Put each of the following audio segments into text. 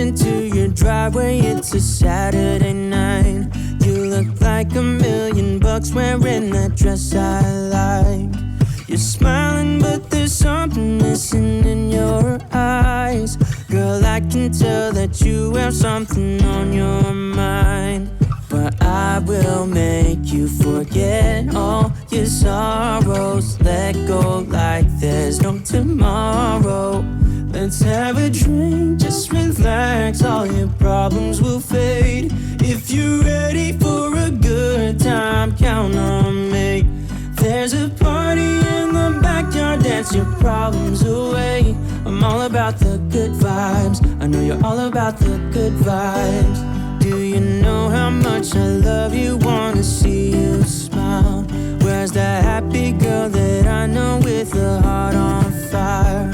into your driveway, it's a Saturday night. You look like $1,000,000 wearing that dress I like. You're smiling, but there's something missing in your eyes. Girl, I can tell that you have something on your mind. But I will make you forget all your sorrows. Let go like there's no tomorrow. Let's have a drink, just relax, all your problems will fade. If you're ready for a good time, count on me. There's a party in the backyard, dance your problems away. I'm all about the good vibes, I know you're all about the good vibes. Do you know how much I love you, wanna see you smile? Where's that happy girl that I know with a heart on fire?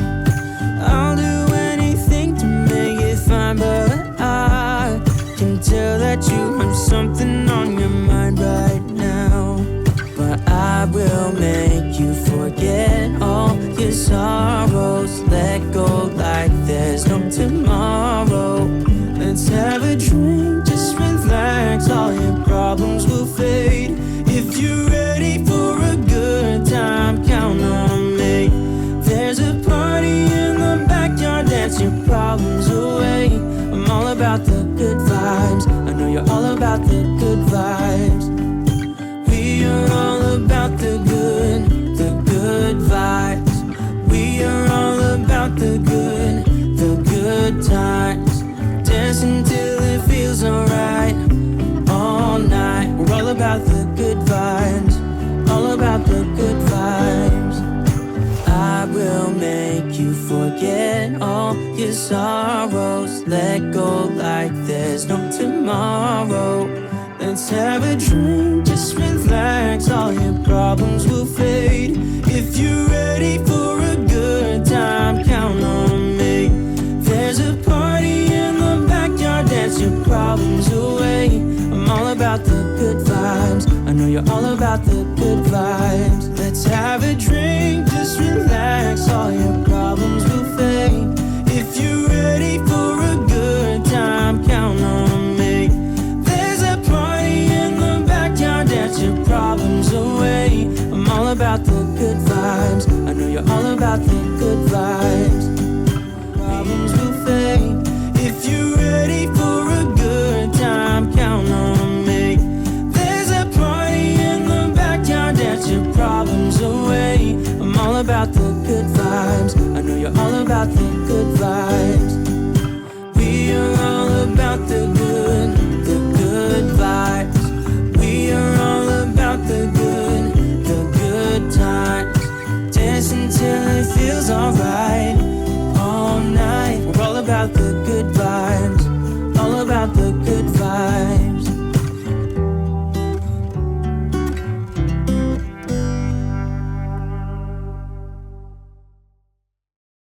I'll do anything to make it fine, but I can tell that you have something on your mind right now. But I will make you forget all your sorrows. Let go like there's no tomorrow. Let's have a drink, just relax, all your problems will fade. If you're ready for a good time, count on me. There's a party in the backyard, dance your problems away. I'm all about the good vibes, I know you're all about the good vibes. We are all about the good vibes. We are all about the good times. Dance until it feels alright, all night. We're all about the good vibes, all about the good vibes. I will make you forget all your sorrows. Let go like there's no tomorrow. Let's have a drink, just relax, all your problems will fade. If you're ready for a good time, count on me. There's a party in the backyard, dance your problems away. I'm all about the good vibes, I know you're all about the good vibes. Let's have a drink, just relax, all your problems will fade. If you're ready for a good time, count on me. There's a party in the backyard, dance your problems away. I'm all about the good vibes, I know you're all about the good vibes.